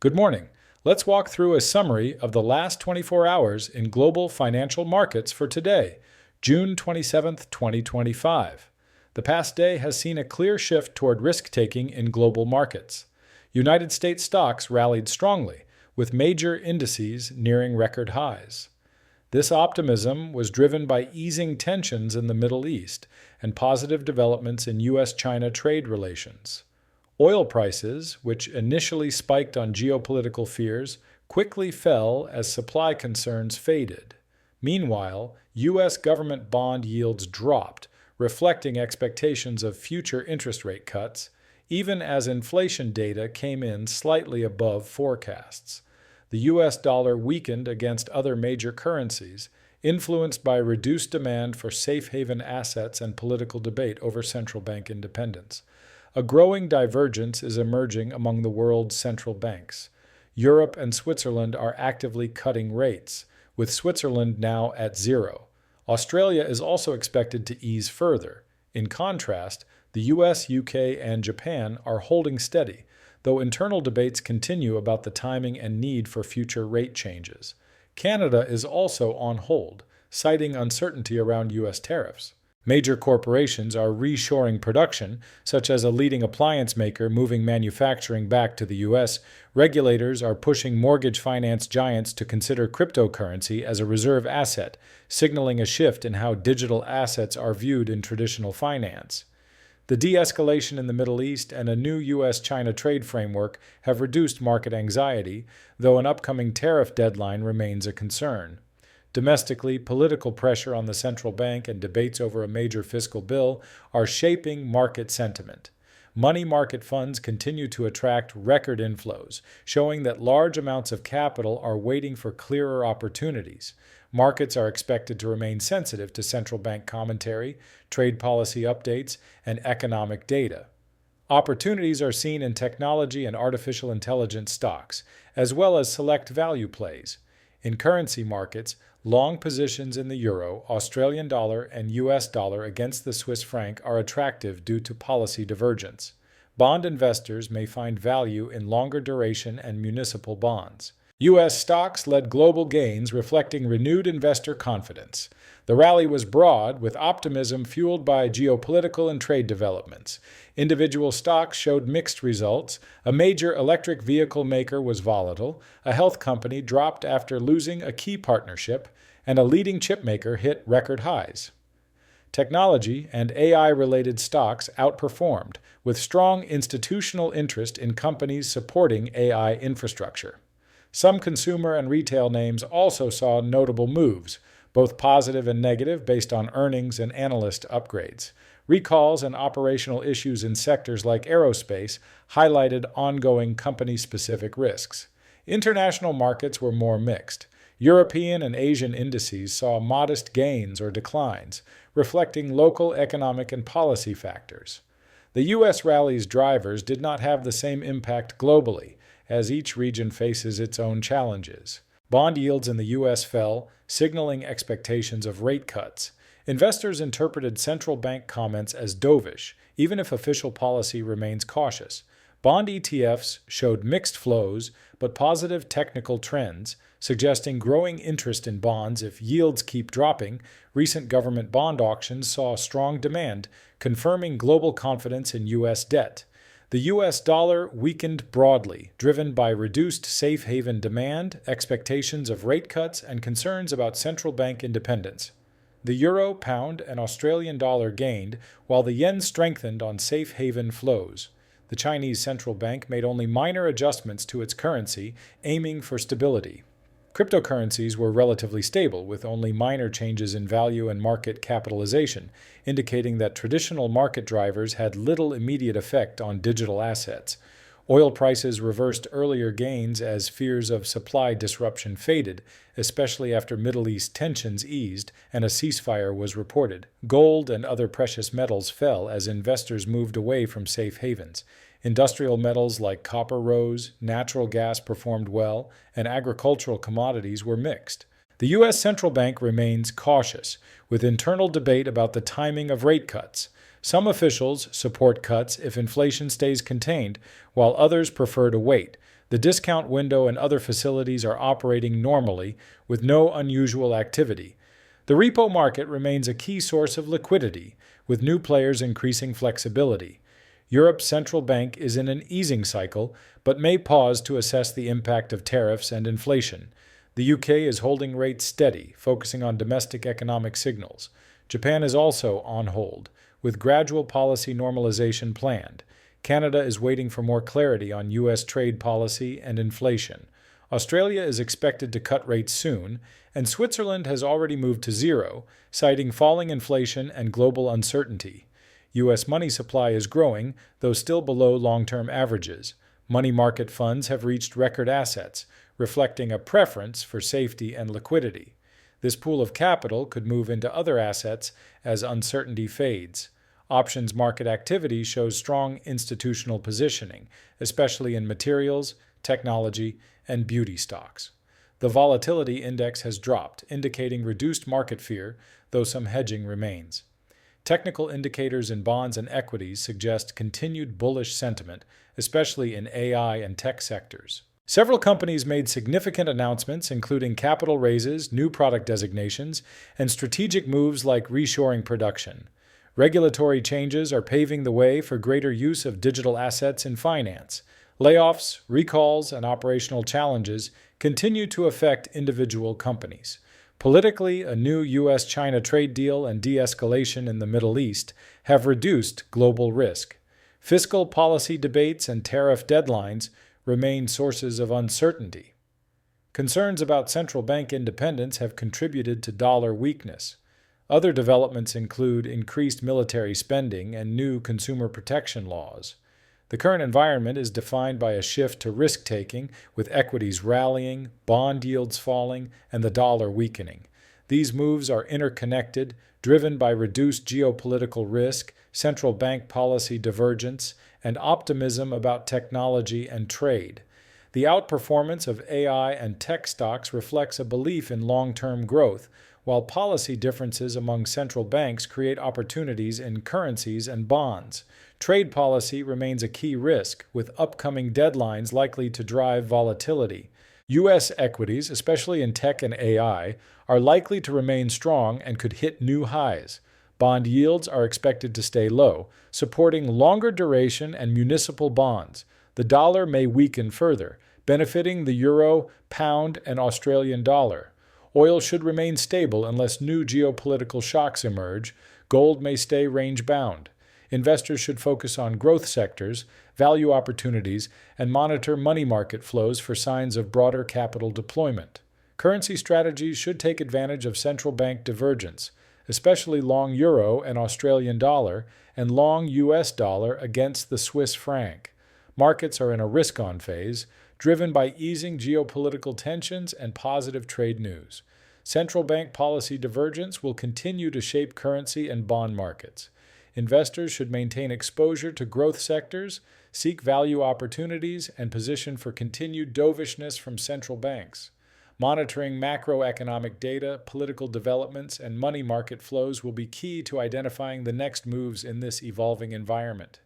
Good morning. Let's walk through a summary of the last 24 hours in global financial markets for today, June 27th, 2025. The past day has seen a clear shift toward risk-taking in global markets. United States stocks rallied strongly, with major indices nearing record highs. This optimism was driven by easing tensions in the Middle East and positive developments in U.S.-China trade relations. Oil prices, which initially spiked on geopolitical fears, quickly fell as supply concerns faded. Meanwhile, U.S. government bond yields dropped, reflecting expectations of future interest rate cuts, even as inflation data came in slightly above forecasts. The U.S. dollar weakened against other major currencies, influenced by reduced demand for safe haven assets and political debate over central bank independence. A growing divergence is emerging among the world's central banks. Europe and Switzerland are actively cutting rates, with Switzerland now at zero. Australia is also expected to ease further. In contrast, the US, UK, and Japan are holding steady, though internal debates continue about the timing and need for future rate changes. Canada is also on hold, citing uncertainty around US tariffs. Major corporations are reshoring production, such as a leading appliance maker moving manufacturing back to the U.S. Regulators are pushing mortgage finance giants to consider cryptocurrency as a reserve asset, signaling a shift in how digital assets are viewed in traditional finance. The de-escalation in the Middle East and a new U.S.-China trade framework have reduced market anxiety, though an upcoming tariff deadline remains a concern. Domestically, political pressure on the central bank and debates over a major fiscal bill are shaping market sentiment. Money market funds continue to attract record inflows, showing that large amounts of capital are waiting for clearer opportunities. Markets are expected to remain sensitive to central bank commentary, trade policy updates, and economic data. Opportunities are seen in technology and artificial intelligence stocks, as well as select value plays. In currency markets, long positions in the euro, Australian dollar, and US dollar against the Swiss franc are attractive due to policy divergence. Bond investors may find value in longer duration and municipal bonds. U.S. stocks led global gains, reflecting renewed investor confidence. The rally was broad, with optimism fueled by geopolitical and trade developments. Individual stocks showed mixed results. A major electric vehicle maker was volatile, a health company dropped after losing a key partnership, and a leading chip maker hit record highs. Technology and AI-related stocks outperformed, with strong institutional interest in companies supporting AI infrastructure. Some consumer and retail names also saw notable moves, both positive and negative based on earnings and analyst upgrades. Recalls and operational issues in sectors like aerospace highlighted ongoing company-specific risks. International markets were more mixed. European and Asian indices saw modest gains or declines, reflecting local economic and policy factors. The U.S. rally's drivers did not have the same impact globally, as each region faces its own challenges. Bond yields in the U.S. fell, signaling expectations of rate cuts. Investors interpreted central bank comments as dovish, even if official policy remains cautious. Bond ETFs showed mixed flows, but positive technical trends, suggesting growing interest in bonds if yields keep dropping. Recent government bond auctions saw strong demand, confirming global confidence in U.S. debt. The U.S. dollar weakened broadly, driven by reduced safe haven demand, expectations of rate cuts, and concerns about central bank independence. The euro, pound, and Australian dollar gained, while the yen strengthened on safe haven flows. The Chinese central bank made only minor adjustments to its currency, aiming for stability. Cryptocurrencies were relatively stable, with only minor changes in value and market capitalization, indicating that traditional market drivers had little immediate effect on digital assets. Oil prices reversed earlier gains as fears of supply disruption faded, especially after Middle East tensions eased and a ceasefire was reported. Gold and other precious metals fell as investors moved away from safe havens. Industrial metals like copper rose, natural gas performed well, and agricultural commodities were mixed. The U.S. central bank remains cautious, with internal debate about the timing of rate cuts. Some officials support cuts if inflation stays contained, while others prefer to wait. The discount window and other facilities are operating normally with no unusual activity. The repo market remains a key source of liquidity, with new players increasing flexibility. Europe's central bank is in an easing cycle, but may pause to assess the impact of tariffs and inflation. The UK is holding rates steady, focusing on domestic economic signals. Japan is also on hold, with gradual policy normalization planned. Canada is waiting for more clarity on U.S. trade policy and inflation. Australia is expected to cut rates soon, and Switzerland has already moved to zero, citing falling inflation and global uncertainty. U.S. money supply is growing, though still below long-term averages. Money market funds have reached record assets, reflecting a preference for safety and liquidity. This pool of capital could move into other assets as uncertainty fades. Options market activity shows strong institutional positioning, especially in materials, technology, and beauty stocks. The volatility index has dropped, indicating reduced market fear, though some hedging remains. Technical indicators in bonds and equities suggest continued bullish sentiment, especially in AI and tech sectors. Several companies made significant announcements, including capital raises, new product designations, and strategic moves like reshoring production. Regulatory changes are paving the way for greater use of digital assets in finance. Layoffs, recalls, and operational challenges continue to affect individual companies. Politically, a new U.S.-China trade deal and de-escalation in the Middle East have reduced global risk. Fiscal policy debates and tariff deadlines remain sources of uncertainty. Concerns about central bank independence have contributed to dollar weakness. Other developments include increased military spending and new consumer protection laws. The current environment is defined by a shift to risk-taking, with equities rallying, bond yields falling, and the dollar weakening. These moves are interconnected, driven by reduced geopolitical risk, central bank policy divergence, and optimism about technology and trade. The outperformance of AI and tech stocks reflects a belief in long-term growth, while policy differences among central banks create opportunities in currencies and bonds. Trade policy remains a key risk, with upcoming deadlines likely to drive volatility. U.S. equities, especially in tech and AI, are likely to remain strong and could hit new highs. Bond yields are expected to stay low, supporting longer duration and municipal bonds. The dollar may weaken further, benefiting the euro, pound, and Australian dollar. Oil should remain stable unless new geopolitical shocks emerge. Gold may stay range-bound. Investors should focus on growth sectors, value opportunities, and monitor money market flows for signs of broader capital deployment. Currency strategies should take advantage of central bank divergence, especially long euro and Australian dollar and long US dollar against the Swiss franc. Markets are in a risk-on phase, driven by easing geopolitical tensions and positive trade news. Central bank policy divergence will continue to shape currency and bond markets. Investors should maintain exposure to growth sectors, seek value opportunities, and position for continued dovishness from central banks. Monitoring macroeconomic data, political developments, and money market flows will be key to identifying the next moves in this evolving environment.